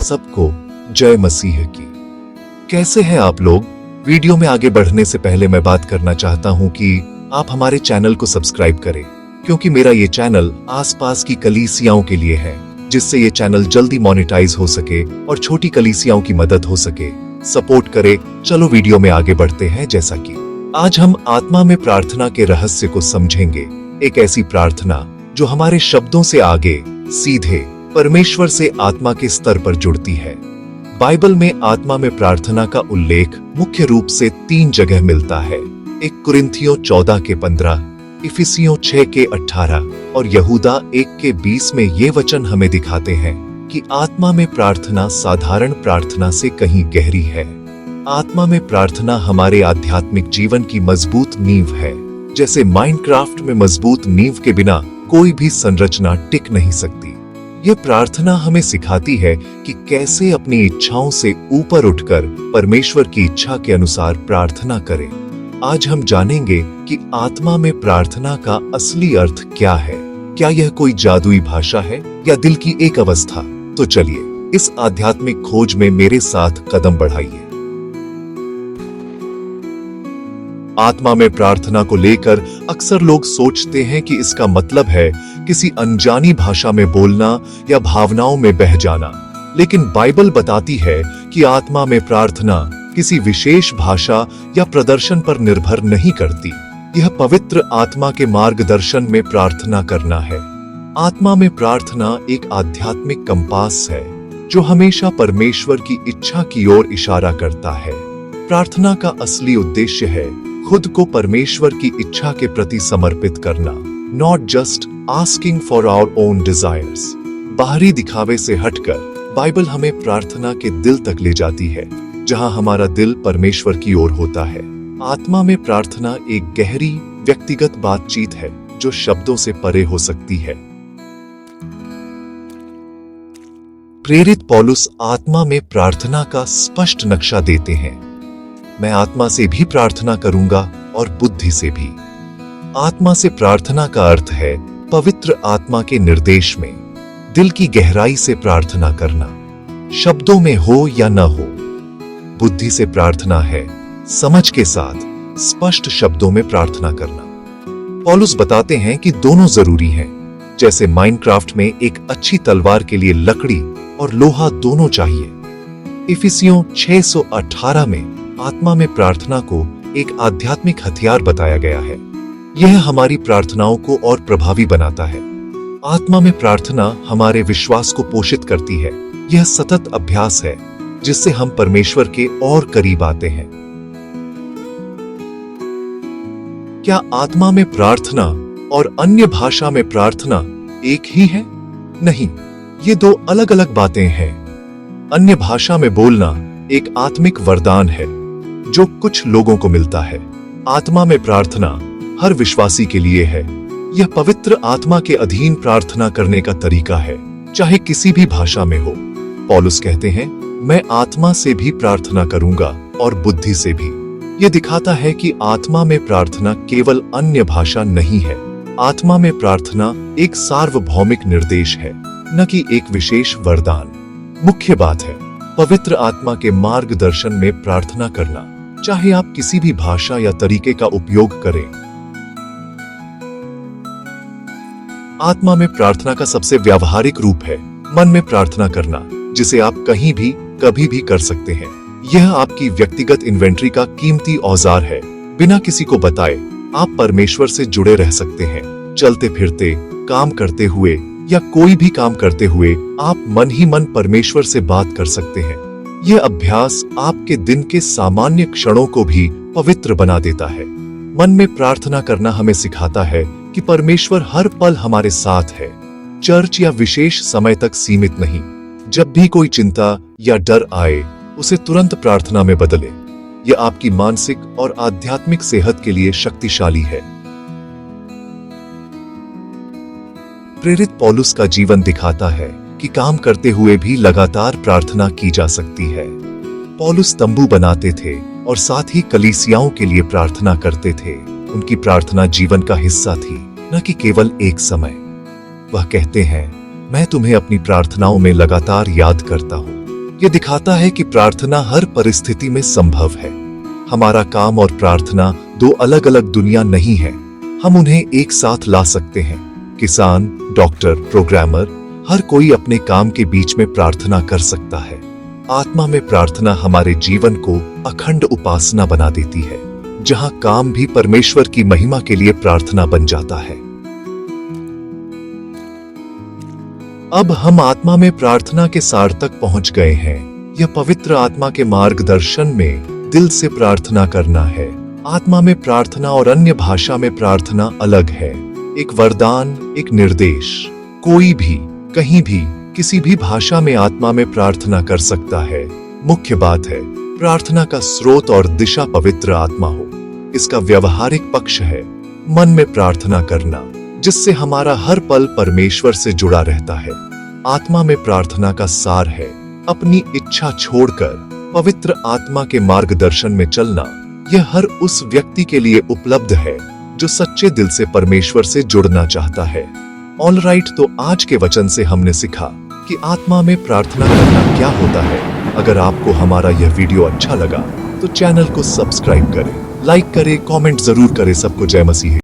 सबको जय मसीह की। कैसे हैं आप लोग? वीडियो में आगे बढ़ने से पहले मैं बात करना चाहता हूं कि आप हमारे चैनल को सब्सक्राइब करें, क्योंकि मेरा ये चैनल आसपास की कलीसियाओं के लिए है, जिससे ये चैनल जल्दी मोनेटाइज हो सके और छोटी कलीसियाओं की मदद हो सके। सपोर्ट करें। चलो वीडियो में आगे बढ़ते हैं। जैसा कि आज हम आत्मा में प्रार्थना के रहस्य को समझेंगे। एक ऐसी प्रार्थना जो हमारे शब्दों से आगे सीधे परमेश्वर से आत्मा के स्तर पर जुड़ती है। बाइबल में आत्मा में प्रार्थना का उल्लेख मुख्य रूप से 3 जगह मिलता है। 1 कुरिन्थियों 14 के 15, इफिसियों 6 के 18 और यहूदा 1 के 20 में ये वचन हमें दिखाते हैं कि आत्मा में प्रार्थना साधारण प्रार्थना से कहीं गहरी है। आत्मा में प्रार्थना हमारे आध्यात्मिक जीवन की मजबूत नींव है। जैसे माइनक्राफ्ट में मजबूत नींव के बिना कोई भी संरचना टिक नहीं सकती। यह प्रार्थना हमें सिखाती है कि कैसे अपनी इच्छाओं से ऊपर उठकर परमेश्वर की इच्छा के अनुसार प्रार्थना करें। आज हम जानेंगे कि आत्मा में प्रार्थना का असली अर्थ क्या है। क्या यह कोई जादुई भाषा है या दिल की एक अवस्था? तो चलिए इस आध्यात्मिक खोज में मेरे साथ कदम बढ़ाइए। आत्मा में प्रार्थना को लेकर अक्सर लोग सोचते हैं कि इसका मतलब है किसी अनजानी भाषा में बोलना या भावनाओं में बह जाना। लेकिन बाइबल बताती है कि आत्मा में प्रार्थना किसी विशेष भाषा या प्रदर्शन पर निर्भर नहीं करती। यह पवित्र आत्मा के मार्गदर्शन में प्रार्थना करना है। आत्मा में प्रार्थना एक आध्यात्मिक कंपास है जो हमेशा परमेश्वर की इच्छा की ओर इशारा करता है। प्रार्थना का असली उद्देश्य है खुद को परमेश्वर की इच्छा के प्रति समर्पित करना, not just asking for our own desires. बाहरी दिखावे से हटकर बाइबल हमें प्रार्थना के दिल तक ले जाती है, जहां हमारा दिल परमेश्वर की ओर होता है। आत्मा में प्रार्थना एक गहरी व्यक्तिगत बातचीत है जो शब्दों से परे हो सकती है। प्रेरित पौलुस आत्मा में प्रार्थना का स्पष्ट नक्शा देते हैं। मैं आत्मा से भी प्रार्थना करूंगा और बुद्धि से भी। आत्मा से प्रार्थना का अर्थ है पवित्र आत्मा के निर्देश में दिल की गहराई से प्रार्थना करना, शब्दों में हो या न हो। बुद्धि से प्रार्थना है समझ के साथ स्पष्ट शब्दों में प्रार्थना करना। पौलुस बताते हैं कि दोनों जरूरी हैं। जैसे माइनक्राफ्ट में एक अच्छी तलवार के लिए लकड़ी और लोहा दोनों चाहिए। इफिसियों 6:18 में आत्मा में प्रार्थना को एक आध्यात्मिक हथियार बताया गया है। यह हमारी प्रार्थनाओं को और प्रभावी बनाता है। आत्मा में प्रार्थना हमारे विश्वास को पोषित करती है। यह सतत अभ्यास है जिससे हम परमेश्वर के और करीब आते हैं। क्या आत्मा में प्रार्थना और अन्य भाषा में प्रार्थना एक ही है? नहीं, ये 2 अलग अलग बातें हैं। अन्य भाषा में बोलना एक आत्मिक वरदान है जो कुछ लोगों को मिलता है। आत्मा में प्रार्थना हर विश्वासी के लिए है। यह पवित्र आत्मा के अधीन प्रार्थना करने का तरीका है, चाहे किसी भी भाषा में हो। पौलुस कहते हैं, मैं आत्मा से भी प्रार्थना करूंगा और बुद्धि से भी। यह दिखाता है कि आत्मा में प्रार्थना केवल अन्य भाषा नहीं है। आत्मा में प्रार्थना एक सार्वभौमिक निर्देश है, न कि एक विशेष वरदान। मुख्य बात है पवित्र आत्मा के मार्गदर्शन में प्रार्थना करना, चाहे आप किसी भी भाषा या तरीके का उपयोग करें। आत्मा में प्रार्थना का सबसे व्यावहारिक रूप है मन में प्रार्थना करना, जिसे आप कहीं भी कभी भी कर सकते हैं। यह आपकी व्यक्तिगत इन्वेंट्री का कीमती औजार है। बिना किसी को बताए आप परमेश्वर से जुड़े रह सकते हैं। चलते फिरते, काम करते हुए या कोई भी काम करते हुए आप मन ही मन परमेश्वर से बात कर सकते हैं। यह अभ्यास आपके दिन के सामान्य क्षणों को भी पवित्र बना देता है। मन में प्रार्थना करना हमें सिखाता है कि परमेश्वर हर पल हमारे साथ है, चर्च या विशेष समय तक सीमित नहीं। जब भी कोई चिंता या डर आए, उसे तुरंत प्रार्थना में बदलें। यह आपकी मानसिक और आध्यात्मिक सेहत के लिए शक्तिशाली है। प्रेरित पौलुस का जीवन दिखाता है कि काम करते हुए भी लगातार प्रार्थना की जा सकती है। पौलुस तंबू बनाते थे और साथ ही कलीसियाओं के लिए प्रार्थना करते थे। उनकी प्रार्थना जीवन का हिस्सा थी, न कि केवल एक समय। वह कहते हैं, मैं तुम्हें अपनी प्रार्थनाओं में लगातार याद करता हूँ। ये दिखाता है कि प्रार्थना हर परिस्थिति में संभव है। हमारा काम और प्रार्थना दो अलग अलग दुनिया नहीं है, हम उन्हें एक साथ ला सकते हैं। किसान, डॉक्टर, प्रोग्रामर, हर कोई अपने काम के बीच में प्रार्थना कर सकता है। आत्मा में प्रार्थना हमारे जीवन को अखंड उपासना बना देती है, जहां काम भी परमेश्वर की महिमा के लिए प्रार्थना बन जाता है। अब हम आत्मा में प्रार्थना के सार तक पहुंच गए हैं। यह पवित्र आत्मा के मार्गदर्शन में दिल से प्रार्थना करना है। आत्मा में प्रार्थना और अन्य भाषा में प्रार्थना अलग है। एक वरदान, एक निर्देश। कोई भी, कहीं भी, किसी भी भाषा में आत्मा में प्रार्थना कर सकता है। मुख्य बात है, प्रार्थना का स्रोत और दिशा पवित्र आत्मा हो। इसका व्यवहारिक पक्ष है मन में प्रार्थना करना, जिससे हमारा हर पल परमेश्वर से जुड़ा रहता है। आत्मा में प्रार्थना का सार है अपनी इच्छा छोड़कर पवित्र आत्मा के मार्गदर्शन में चलना। यह हर उस व्यक्ति के लिए उपलब्ध है जो सच्चे दिल से परमेश्वर से जुड़ना चाहता है। ऑलराइट, तो आज के वचन से हमने सीखा कि आत्मा में प्रार्थना करना क्या होता है। अगर आपको हमारा यह वीडियो अच्छा लगा तो चैनल को सब्सक्राइब करें, लाइक करें, कमेंट जरूर करें। सबको जय मसीह।